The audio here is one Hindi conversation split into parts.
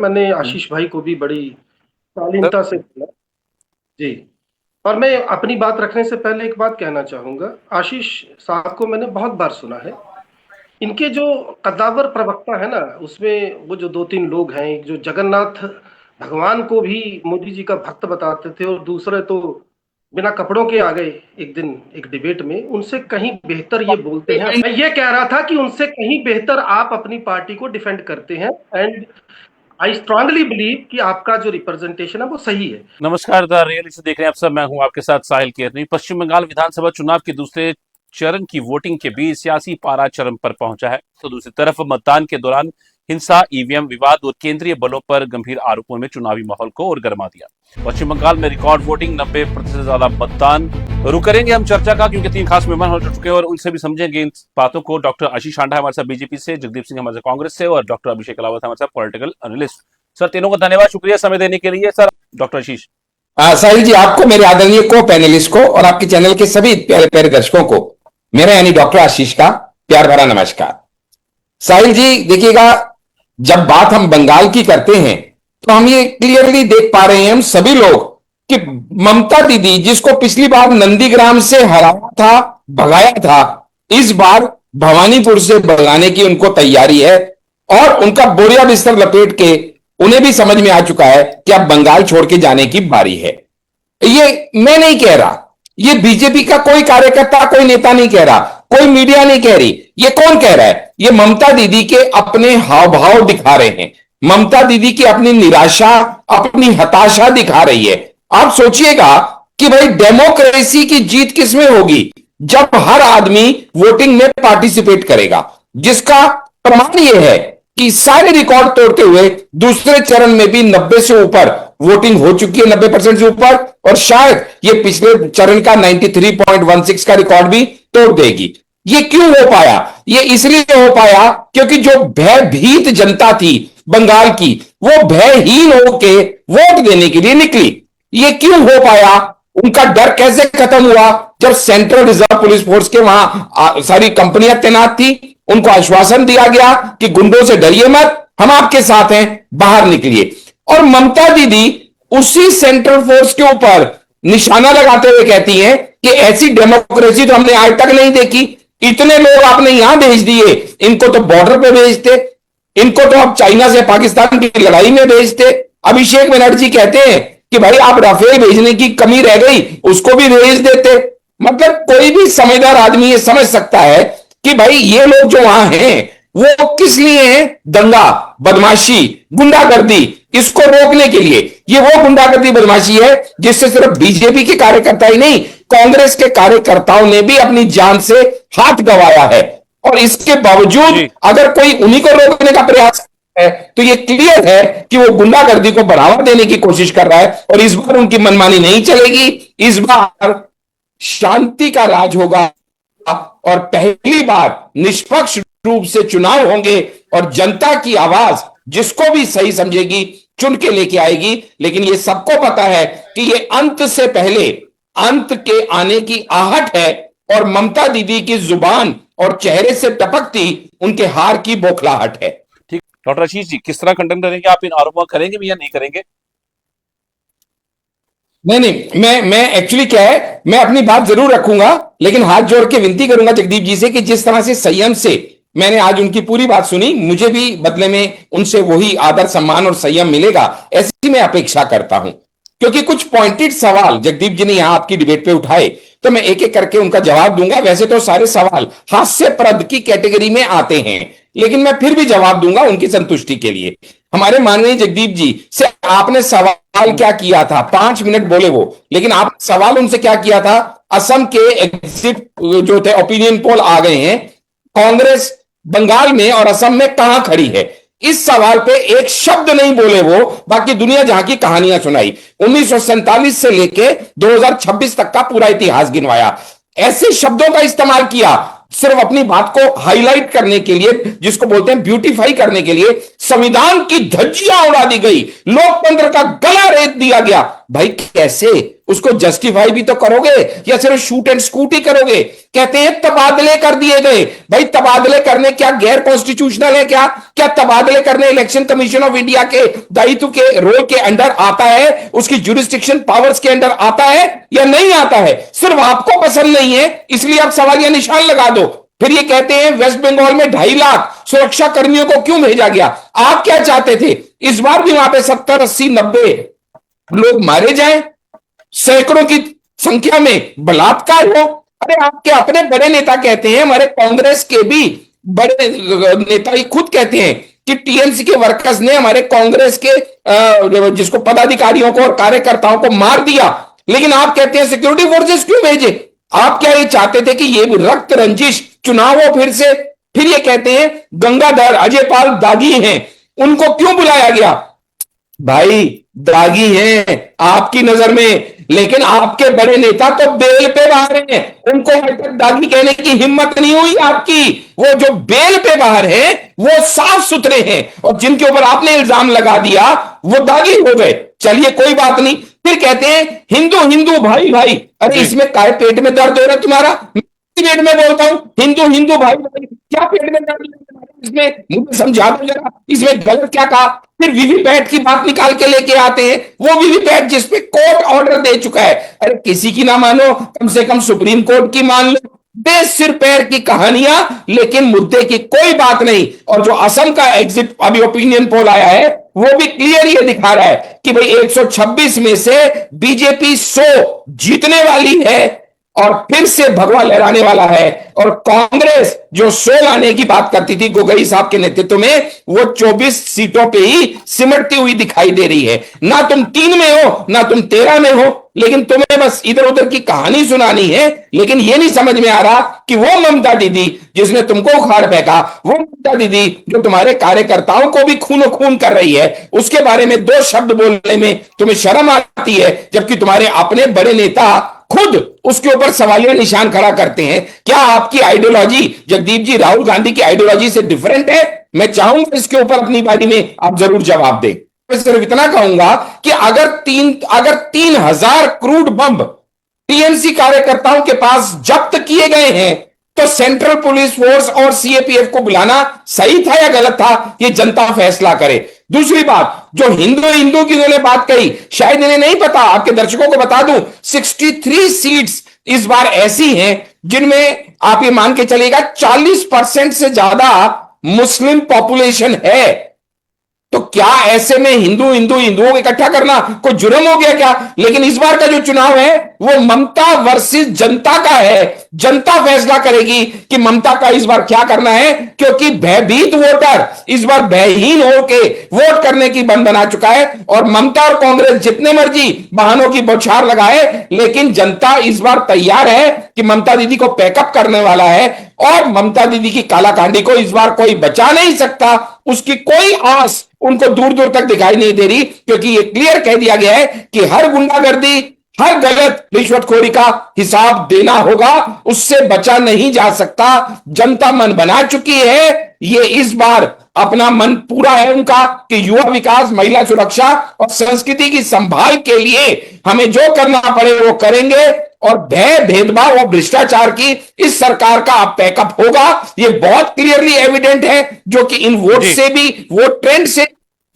मैंने हुँ। आशीष भाई को भी बड़ी सर शालीनता से सुना। जी। और मैं अपनी बात रखने से पहले एक बात कहना चाहूँगा, आशीष साहब को मैंने बहुत बार सुना है। इनके जो कद्दावर प्रवक्ता है ना, उसमें वो जो 2-3 लोग हैं, एक जो जगन्नाथ भगवान को भी मोदी जी का भक्त बताते थे और दूसरे तो बिना कपड़ों के आ गए एक दिन एक डिबेट में, उनसे कहीं बेहतर ये बोलते हैं। मैं ये कह रहा था कि उनसे कहीं बेहतर आप अपनी पार्टी को डिफेंड करते हैं एंड आई स्ट्रांगली बिलीव कि आपका जो रिप्रेजेंटेशन है वो सही है। नमस्कार, द रियलिटी देख रहे हैं आप सब। मैं हूं आपके साथ साहिल केरनी। पश्चिम बंगाल विधानसभा चुनाव के दूसरे चरण की वोटिंग के बीच सियासी पारा चरम पर पहुंचा है, तो दूसरी तरफ मतदान के दौरान हिंसा, ईवीएम विवाद और केंद्रीय बलों पर गंभीर आरोपों ने चुनावी माहौल को और गर्मा दिया। पश्चिम बंगाल में रिकॉर्ड वोटिंग, 90% से ज्यादा मतदान। रुक करेंगे हम चर्चा का, क्योंकि 3 खास मेहमान हो चुके हैं और उनसे भी समझेंगे इन बातों को। डॉक्टर आशीष आंडा हमारे साथ बीजेपी से, जगदीप सिंह हमारे साथ कांग्रेस से और डॉक्टर अभिषेक अलावत हमारे साथ पॉलिटिकल एनालिस्ट। सर तीनों को धन्यवाद, शुक्रिया समय देने के लिए। सर डॉक्टर आशीष। साहिल जी, आपको, मेरे आदरणीय को पैनलिस्ट को और आपके चैनल के सभी प्यारे प्यारे दर्शकों को मेरा यानी डॉक्टर आशीष का प्यार भरा नमस्कार। साहिल जी देखिएगा, जब बात हम बंगाल की करते हैं तो हम ये क्लियरली देख पा रहे हैं हम सभी लोग कि ममता दीदी, जिसको पिछली बार नंदीग्राम से हराया था, भगाया था, इस बार भवानीपुर से भगाने की उनको तैयारी है और उनका बोरिया बिस्तर लपेट के उन्हें भी समझ में आ चुका है कि अब बंगाल छोड़ के जाने की बारी है। ये मैं नहीं कह रहा, ये बीजेपी का कोई कार्यकर्ता, कोई नेता नहीं कह रहा, कोई मीडिया नहीं कह रही। ये कौन कह रहा है? ये ममता दीदी के अपने हाव भाव दिखा रहे हैं। ममता दीदी की अपनी निराशा, अपनी हताशा दिखा रही है। आप सोचिएगा कि भाई डेमोक्रेसी की जीत किसमें होगी? जब हर आदमी वोटिंग में पार्टिसिपेट करेगा, जिसका प्रमाण यह है कि सारे रिकॉर्ड तोड़ते हुए दूसरे चरण में भी 90 से ऊपर वोटिंग हो चुकी है, 90% से ऊपर, और शायद ये पिछले चरण का 93.16 का रिकॉर्ड भी तोड़ देगी। ये क्यों हो पाया? ये इसलिए हो पाया क्योंकि जो भयभीत जनता थी बंगाल की, वो भयहीन होके वोट देने के लिए निकली। ये क्यों हो पाया? उनका डर कैसे खत्म हुआ? जब सेंट्रल रिजर्व पुलिस फोर्स के वहां सारी कंपनियां तैनात थी, उनको आश्वासन दिया गया कि गुंडों से डरिए मत, हम आपके साथ हैं, बाहर निकलिए। और ममता दीदी उसी सेंट्रल फोर्स के ऊपर निशाना लगाते हुए कहती हैं कि ऐसी डेमोक्रेसी तो हमने आज तक नहीं देखी। इतने लोग आपने यहां भेज दिए, इनको तो बॉर्डर पे भेजते, इनको तो अब चाइना से पाकिस्तान की लड़ाई में भेजते। अभिषेक बनर्जी कहते हैं कि भाई आप राफेल भेजने की कमी रह गई, उसको भी भेज देते। मतलब कोई भी समझदार आदमी ये समझ सकता है कि भाई ये लोग जो वहां हैं वो किस लिए हैं? दंगा, बदमाशी, गुंडागर्दी, इसको रोकने के लिए। ये वो गुंडागर्दी बदमाशी है जिससे सिर्फ बीजेपी के कार्यकर्ता ही नहीं, कांग्रेस के कार्यकर्ताओं ने भी अपनी जान से हाथ गंवाया है। और इसके बावजूद अगर कोई उन्हीं को रोकने का प्रयास है तो ये क्लियर है कि वो गुंडागर्दी को बढ़ावा देने की कोशिश कर रहा है। और इस बार उनकी मनमानी नहीं चलेगी, इस बार शांति का राज होगा और पहली बार निष्पक्ष रूप से चुनाव होंगे और जनता की आवाज जिसको भी सही समझेगी चुन के लेके आएगी। लेकिन ये सबको पता है कि ये अंत से पहले अंत के आने की आहट है और ममता दीदी की जुबान और चेहरे से टपकती उनके हार की बौखलाहट है। ठीक, डॉक्टर आशीष जी किस तरह कंडम करेंगे? आप इन आरोपों करेंगे भी या नहीं करेंगे? नहीं, मैं एक्चुअली क्या है, मैं अपनी बात जरूर रखूंगा, लेकिन हाथ जोड़ के विनती करूंगा जगदीप जी से कि जिस तरह से संयम से मैंने आज उनकी पूरी बात सुनी, मुझे भी बदले में उनसे वही आदर, सम्मान और संयम मिलेगा, ऐसी मैं अपेक्षा करता हूं। क्योंकि कुछ पॉइंटेड सवाल जगदीप जी ने यहां आपकी डिबेट पे उठाए, तो मैं एक एक करके उनका जवाब दूंगा। वैसे तो सारे सवाल हास्यप्रद की कैटेगरी में आते हैं, लेकिन मैं फिर भी जवाब दूंगा उनकी संतुष्टि के लिए। हमारे माननीय जगदीप जी से आपने सवाल क्या किया था? 5 मिनट बोले वो, लेकिन आप सवाल उनसे क्या किया था? असम के एग्जिट जो थे, ओपिनियन पोल आ गए हैं, कांग्रेस बंगाल में और असम में कहां खड़ी है? इस सवाल पे एक शब्द नहीं बोले वो, बाकी दुनिया जहां की कहानियां सुनाई। 1947 से लेके 2026 तक का पूरा इतिहास गिनवाया। ऐसे शब्दों का इस्तेमाल किया सिर्फ अपनी बात को हाईलाइट करने के लिए, जिसको बोलते हैं ब्यूटीफाई करने के लिए। संविधान की धज्जियां उड़ा दी गई, लोकतंत्र का गला रेत दिया गया। भाई कैसे? उसको जस्टिफाई भी तो करोगे या सिर्फ शूट एंड स्कूट ही करोगे? कहते हैं तबादले कर दिए गए। भाई तबादले करने क्या गैर कॉन्स्टिट्यूशनल है? क्या क्या तबादले करने इलेक्शन कमीशन ऑफ इंडिया के दायित्व के रोल के अंडर आता है? उसकी जुरिस्डिक्शन पावर्स के अंडर आता है या नहीं आता है? सिर्फ आपको पसंद नहीं है इसलिए आप सवालिया निशान लगा दो। फिर ये कहते हैं वेस्ट बंगाल में 2.5 लाख सुरक्षा कर्मियों को क्यों भेजा गया? आप क्या चाहते थे? इस बार भी वहां पे 70, 80, 90 लोग मारे जाएं, सैकड़ों की संख्या में बलात्कार हो। अरे आपके अपने बड़े नेता कहते हैं, हमारे कांग्रेस के भी बड़े नेता ही खुद कहते हैं कि टीएमसी के वर्कर्स ने हमारे कांग्रेस के जिसको पदाधिकारियों को और कार्यकर्ताओं को मार दिया। लेकिन आप कहते हैं सिक्योरिटी फोर्सेस क्यों भेजे? आप क्या ये चाहते थे कि ये रक्त रंजिश चुनाव हो फिर से? फिर ये कहते हैं गंगाधर अजयपाल दागी हैं, उनको क्यों बुलाया गया? भाई दागी हैं आपकी नजर में, लेकिन आपके बड़े नेता तो बेल पे बाहर हैं। उनको अभी तक दागी कहने की हिम्मत नहीं हुई आपकी। वो जो बेल पे बाहर हैं वो साफ सुथरे हैं, और जिनके ऊपर आपने इल्जाम लगा दिया वो दागी हो गए। चलिए कोई बात नहीं। फिर कहते हैं हिंदू हिंदू भाई भाई। अरे इसमें काय पेट में दर्द हो रहा है तुम्हारा? पेट में बोलता हूं हिंदू हिंदू भाई भाई, क्या पेट में दर्द है तुम्हारा? इसमें मुझे समझा दो जरा, इसमें गलत क्या कहा? फिर वीवीपैट की बात निकाल के लेके आते हैं, वो वीवीपैट जिसपे कोर्ट ऑर्डर दे चुका है। अरे किसी की ना मानो, कम से कम सुप्रीम कोर्ट की मान लो। बे सिर पैर की कहानियां, लेकिन मुद्दे की कोई बात नहीं। और जो असम का एग्जिट अभी ओपिनियन पोल आया है वो भी क्लियर ये दिखा रहा है कि भाई 126 में से बीजेपी 100 जीतने वाली है और फिर से भगवा लहराने वाला है। और कांग्रेस जो 100 लाने की बात करती थी गोगोई साहब के नेतृत्व में, वो 24 सीटों पे ही सिमटती हुई दिखाई दे रही है। ना तुम 3 में हो ना तुम 13 में हो, लेकिन तुम्हें बस इधर उधर की कहानी सुनानी है। लेकिन ये नहीं समझ में आ रहा कि वो ममता दीदी जिसने तुमको उखाड़ फेंका, वो ममता दीदी जो तुम्हारे कार्यकर्ताओं को भी खूनो खून कर रही है, उसके बारे में 2 शब्द बोलने में तुम्हें शर्म आती है, जबकि तुम्हारे अपने बड़े नेता खुद उसके ऊपर सवालिया निशान खड़ा करते हैं। क्या आपकी आइडियोलॉजी जगदीप जी राहुल गांधी की आइडियोलॉजी से डिफरेंट है? मैं चाहूंगा इसके ऊपर अपनी बारी में आप जरूर जवाब दें। मैं सिर्फ इतना कहूंगा कि अगर 3000 क्रूड बम टीएमसी कार्यकर्ताओं के पास जब्त किए गए हैं, तो सेंट्रल पुलिस फोर्स और सीएपीएफ को बुलाना सही था या गलत था, ये जनता फैसला करे। दूसरी बात, जो हिंदू हिंदू की उन्होंने बात कही, शायद इन्हें नहीं पता, आपके दर्शकों को बता दूं, 63 सीट्स इस बार ऐसी हैं जिनमें आप ये मान के चलिएगा 40% से ज्यादा मुस्लिम पॉपुलेशन है। तो क्या ऐसे में हिंदू हिंदू हिंदुओं को इकट्ठा करना कोई जुर्म हो गया क्या? लेकिन इस बार का जो चुनाव है वो ममता वर्सेस जनता का है। जनता फैसला करेगी कि ममता का इस बार क्या करना है, क्योंकि भयभीत वोटर इस बार भयहीन होकर वोट करने की बंद बना चुका है। और ममता और कांग्रेस जितने मर्जी बहानों की बौछार लगाए, लेकिन जनता इस बार तैयार है कि ममता दीदी को पैकअप करने वाला है। और ममता दीदी की कालाकांडी को इस बार कोई बचा नहीं सकता, उसकी कोई आस उनको दूर दूर तक दिखाई नहीं दे रही, क्योंकि ये क्लियर कह दिया गया है कि हर गुंडागर्दी, हर गलत रिश्वतखोरी का हिसाब देना होगा, उससे बचा नहीं जा सकता। जनता मन बना चुकी है। ये इस बार अपना मन पूरा है उनका कि युवा विकास, महिला सुरक्षा और संस्कृति की संभाल के लिए हमें जो करना पड़े वो करेंगे। और भय, भेदभाव और भ्रष्टाचार की इस सरकार का अब पैकअप होगा, ये बहुत क्लियरली एविडेंट है, जो कि इन वोट से भी, वोट ट्रेंड से,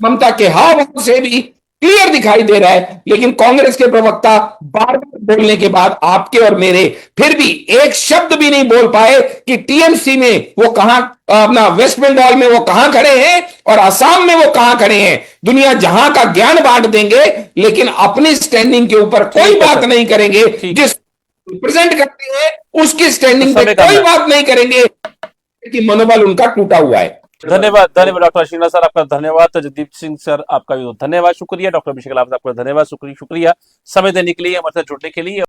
ममता के हाव भाव से भी क्लियर दिखाई दे रहा है। लेकिन कांग्रेस के प्रवक्ता बार बार बोलने के बाद आपके और मेरे फिर भी एक शब्द भी नहीं बोल पाए कि टीएमसी में वो कहां, अपना वेस्ट बंगाल में वो कहां खड़े हैं और असम में वो कहां खड़े हैं। दुनिया जहां का ज्ञान बांट देंगे, लेकिन अपनी स्टैंडिंग के ऊपर कोई बात नहीं करेंगे। जिस रिप्रेजेंट करते हैं उसकी स्टैंडिंग पे कोई बात नहीं करेंगे, कि मनोबल उनका टूटा हुआ है। धन्यवाद डॉक्टर अश्विना सर, आपका धन्यवाद। जगदीप सिंह सर आपका भी धन्यवाद, शुक्रिया। डॉक्टर अभिषेक लाल आपका धन्यवाद, शुक्रिया समय देने के लिए, हमारे साथ जुड़ने के लिए।